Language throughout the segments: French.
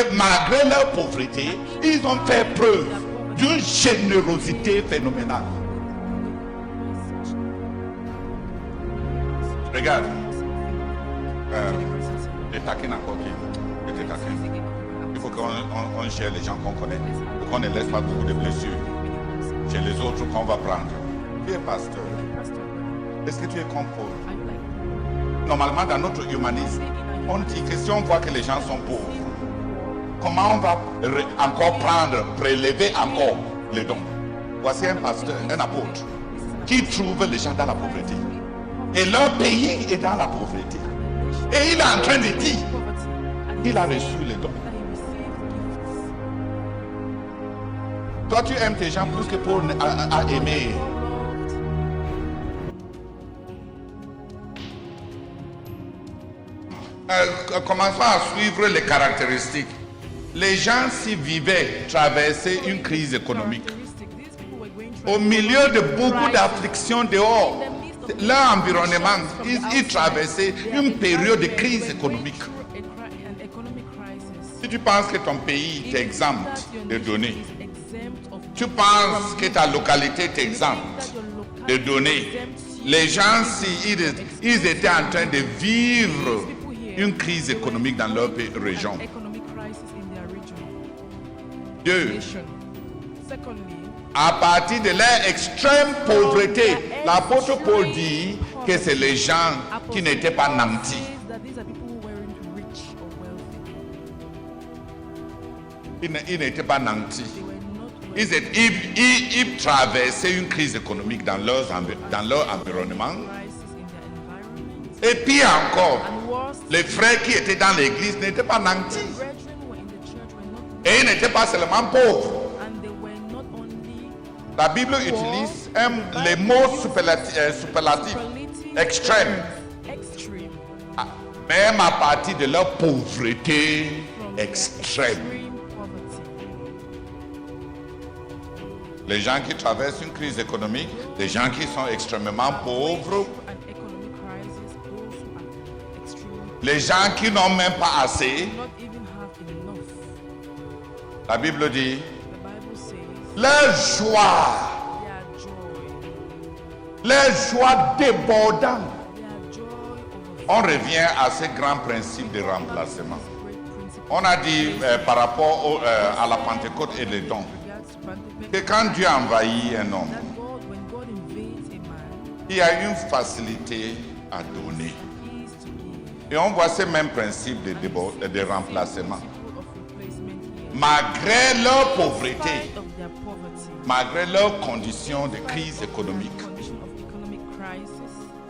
Et malgré leur pauvreté, ils ont fait preuve d'une générosité phénoménale. Regarde. Les taquins encore qui étaient taquins. Il faut qu'on gère les gens qu'on connaît. Pour qu'on ne laisse pas beaucoup de blessures chez les autres qu'on va prendre. Tu es pasteur. Est-ce que tu es comme Paul? Normalement, dans notre humanisme, on dit que si on voit que les gens sont pauvres, comment on va encore prendre, prélever encore les dons? Voici un pasteur, un apôtre, qui trouve les gens dans la pauvreté. Et leur pays est dans la pauvreté. Et il est en train de dire qu'il a reçu les dons. Toi, tu aimes tes gens plus que Paul a aimé. Commençons à suivre les caractéristiques. Les gens s'y vivaient traverser une crise économique. Au milieu de beaucoup d'afflictions dehors, leur environnement, ils traversaient une période de crise économique. Si tu penses que ton pays t'exempte de donner, tu penses que ta localité t'exempte de donner, les gens, ils étaient en train de vivre une crise économique dans leur région. Deux, à partir de leur extrême pauvreté, l'apôtre Paul dit que c'est les gens qui n'étaient pas nantis. Ils n'étaient pas nantis. Ils traversaient une crise économique dans leur environnement. Et puis encore, les frères qui étaient dans l'église n'étaient pas nantis. Et ils n'étaient pas seulement pauvres. La Bible utilise les mots superlatifs, extrêmes. Même à partir de leur pauvreté extrême. Les gens qui traversent une crise économique, les gens qui sont extrêmement pauvres, les gens qui n'ont même pas assez. La Bible dit, leur joie débordante. On revient à ce grand principe de remplacement. On a dit par rapport à la Pentecôte et les dons, que quand Dieu envahit un homme, il y a une facilité à donner. Et on voit ce même principe de remplacement. Malgré leur pauvreté, malgré leurs conditions de crise économique,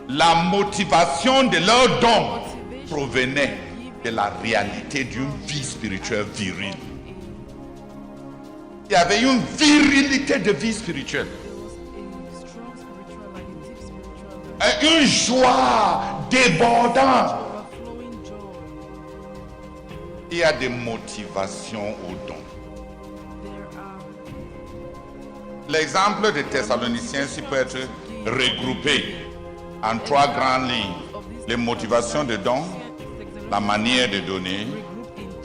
la motivation de leurs dons provenait de la réalité d'une vie spirituelle virile. Il y avait une virilité de vie spirituelle. Une joie débordante. Il y a des motivations aux dons. L'exemple des Thessaloniciens peut être regroupé en 3 grandes lignes. Les motivations de dons, la manière de donner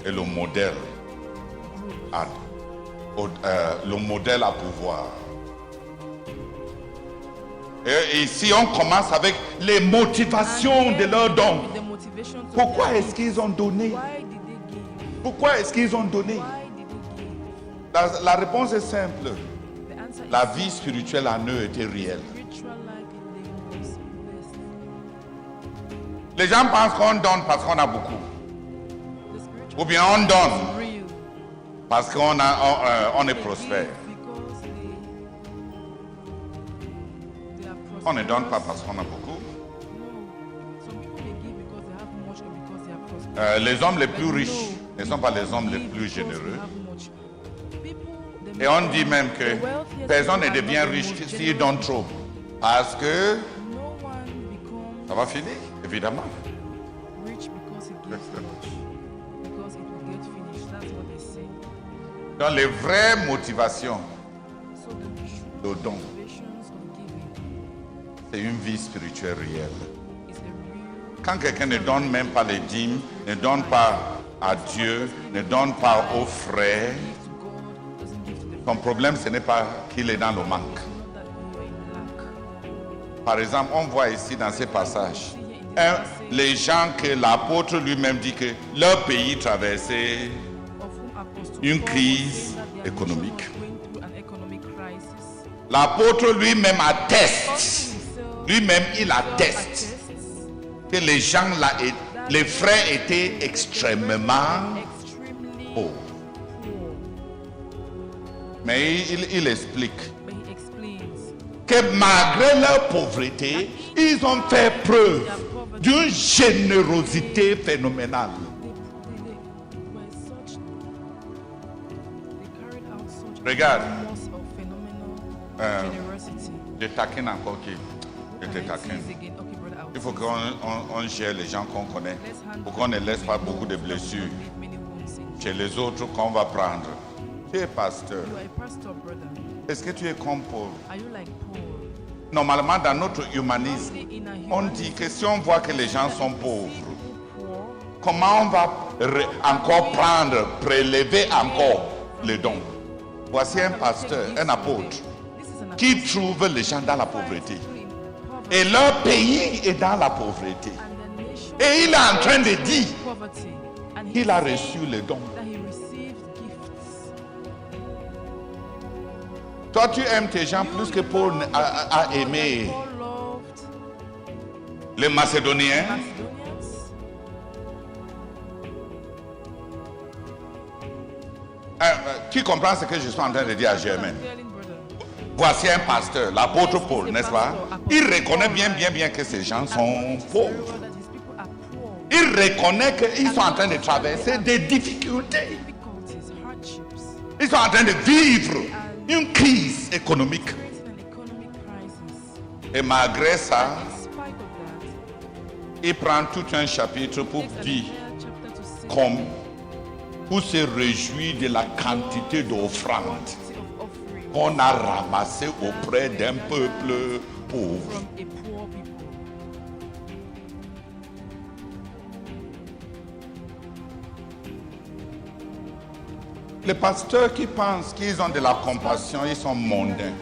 et le modèle à pouvoir. Et ici, on commence avec les motivations de leurs dons. Pourquoi est-ce qu'ils ont donné? Pourquoi est-ce qu'ils ont donné? La réponse est simple. La vie spirituelle en eux était réelle. Les gens pensent qu'on donne parce qu'on a beaucoup. Ou bien on donne parce qu'on est prospère. On ne donne pas parce qu'on a beaucoup. Les hommes les plus riches ne sont pas les hommes les plus généreux. Et on dit même que personne ne devient riche s'il donne trop. Parce que ça va finir, évidemment. Donc les vraies motivations de don, c'est une vie spirituelle réelle. Quand quelqu'un ne donne même pas les dîmes, ne donne pas à Dieu, ne donne pas aux frères. Ton problème, ce n'est pas qu'il est dans le manque. Par exemple, on voit ici dans ces passages, les gens que l'apôtre lui-même dit que leur pays traversait une crise économique. L'apôtre lui-même atteste, il atteste que les gens, les frères étaient extrêmement pauvres. Mais il explique que malgré leur pauvreté, ils ont fait preuve d'une générosité phénoménale. Regarde, je taquine encore qui? Je te taquine. Il faut qu'on gère les gens qu'on connaît pour qu'on ne laisse pas beaucoup de blessures chez les autres qu'on va prendre. Tu es pasteur. Est-ce que tu es comme Paul? Normalement, dans notre humanisme, on dit que si on voit que les gens sont pauvres, comment on va encore prendre, prélever encore les dons? Voici un pasteur, un apôtre, qui trouve les gens dans la pauvreté. Et leur pays est dans la pauvreté. Et il est en train de dire qu'il a reçu les dons. Toi, tu aimes tes gens plus que Paul a aimé les Macédoniens. Qui comprend ce que je suis en train de dire à Germaine? Voici un pasteur, l'apôtre Paul, n'est-ce pas? Il reconnaît bien que ces gens sont pauvres. Il reconnaît qu'ils sont en train de traverser des difficultés. Ils sont en train de vivre une crise économique. Et malgré ça, il prend tout un chapitre pour dire pour se réjouir de la quantité d'offrandes qu'on a ramassées auprès d'un peuple pauvre. Les pasteurs qui pensent qu'ils ont de la compassion, ils sont mondains.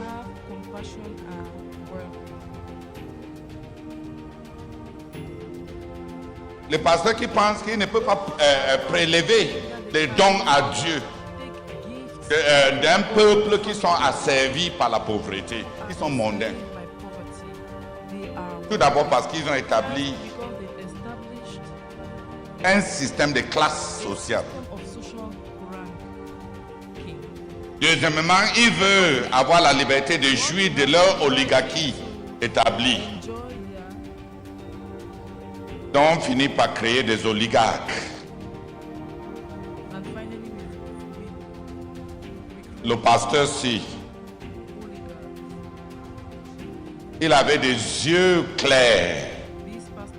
Les pasteurs qui pensent qu'ils ne peuvent pas prélever les dons à Dieu d'un peuple qui sont asservis par la pauvreté, ils sont mondains. Tout d'abord parce qu'ils ont établi un système de classe sociale. Deuxièmement, ils veulent avoir la liberté de jouir de leur oligarchie établie. Donc on finit par créer des oligarques. Le pasteur, si, il avait des yeux clairs,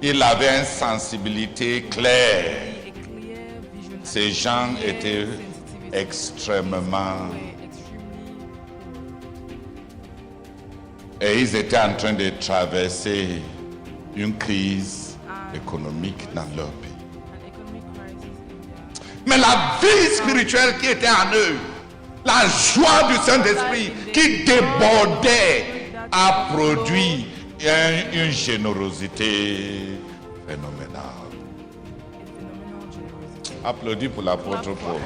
il avait une sensibilité claire. Ces gens étaient extrêmement... Et ils étaient en train de traverser une crise économique dans leur pays. Mais la vie spirituelle qui était en eux, la joie du Saint-Esprit qui débordait, a produit une générosité phénoménale. Applaudis pour l'apôtre Paul.